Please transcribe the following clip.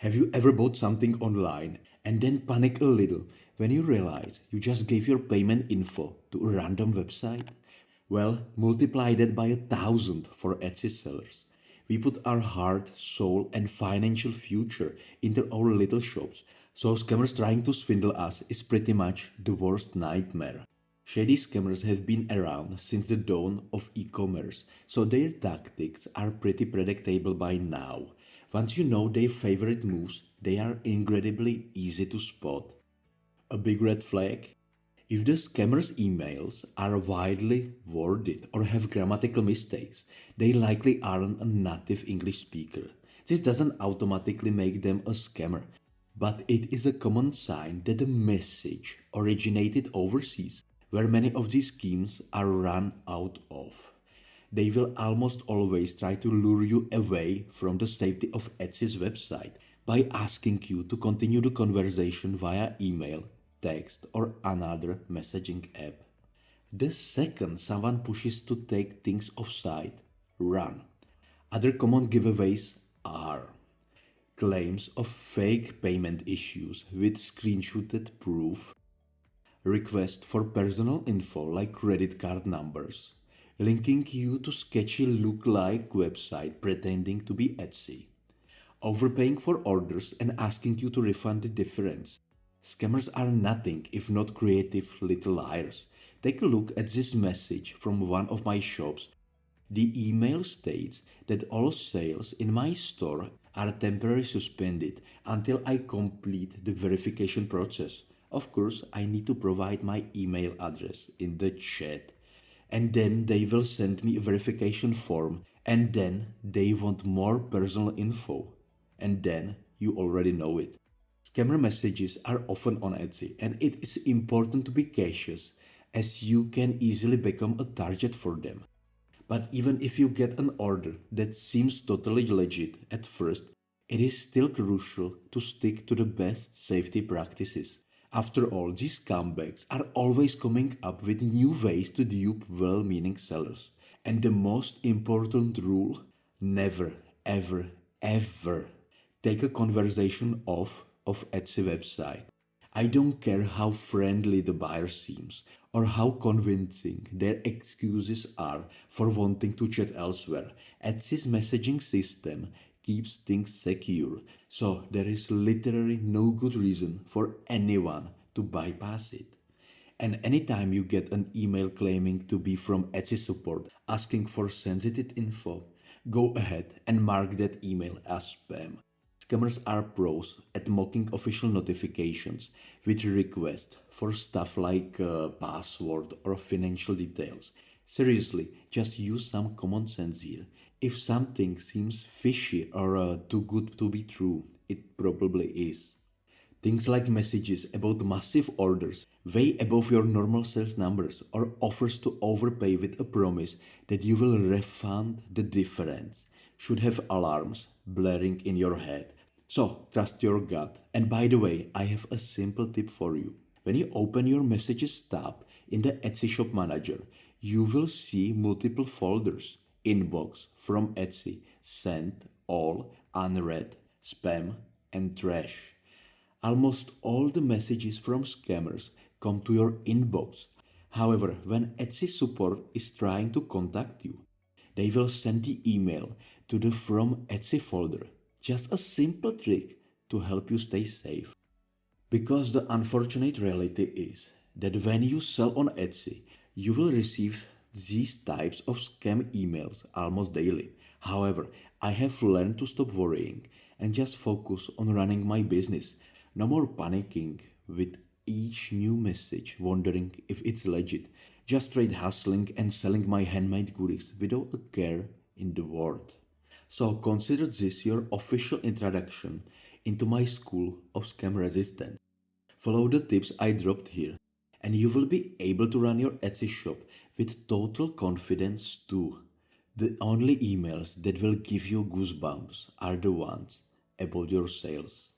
Have you ever bought something online and then panic a little when you realize you just gave your payment info to a random website? Well, multiply that by 1,000 for Etsy sellers. We put our heart, soul, and financial future into our little shops, so scammers trying to swindle us is pretty much the worst nightmare. Shady scammers have been around since the dawn of e-commerce, so their tactics are pretty predictable by now. Once you know their favorite moves, they are incredibly easy to spot. A big red flag? If the scammer's emails are widely worded or have grammatical mistakes, they likely aren't a native English speaker. This doesn't automatically make them a scammer, but it is a common sign that the message originated overseas, where many of these schemes are run out of. They will almost always try to lure you away from the safety of Etsy's website by asking you to continue the conversation via email, text, or another messaging app. The second someone pushes to take things offsite, run. Other common giveaways are claims of fake payment issues with screenshotted proof, request for personal info like credit card numbers, linking you to sketchy look-like website pretending to be Etsy, overpaying for orders and asking you to refund the difference. Scammers are nothing if not creative little liars. Take a look at this message from one of my shops. The email states that all sales in my store are temporarily suspended until I complete the verification process. Of course, I need to provide my email address in the chat. And then they will send me a verification form, and then they want more personal info. And then you already know it. Scammer messages are often on Etsy, and it is important to be cautious as you can easily become a target for them. But even if you get an order that seems totally legit at first, it is still crucial to stick to the best safety practices. After all, these scumbags are always coming up with new ways to dupe well-meaning sellers. And the most important rule, never, ever, ever take a conversation off of Etsy website. I don't care how friendly the buyer seems or how convincing their excuses are for wanting to chat elsewhere. Etsy's messaging system keeps things secure, so there is literally no good reason for anyone to bypass it. And anytime you get an email claiming to be from Etsy support asking for sensitive info, go ahead and mark that email as spam. Scammers are pros at mocking official notifications with requests for stuff like password or financial details. Seriously, just use some common sense here. If something seems fishy or too good to be true, it probably is. Things like messages about massive orders way above your normal sales numbers or offers to overpay with a promise that you will refund the difference should have alarms blaring in your head. So trust your gut. And by the way, I have a simple tip for you. When you open your messages tab in the Etsy Shop Manager, you will see multiple folders: inbox, from Etsy, sent, all, unread, spam, and trash. Almost all the messages from scammers come to your inbox. However, when Etsy support is trying to contact you, they will send the email to the From Etsy folder. Just a simple trick to help you stay safe. Because the unfortunate reality is that when you sell on Etsy, you will receive these types of scam emails almost daily. However, I have learned to stop worrying and just focus on running my business. No more panicking with each new message, wondering if it's legit. Just straight hustling and selling my handmade goodies without a care in the world. So consider this your official introduction into my school of scam resistance. Follow the tips I dropped here, and you will be able to run your Etsy shop with total confidence too. The only emails that will give you goosebumps are the ones about your sales.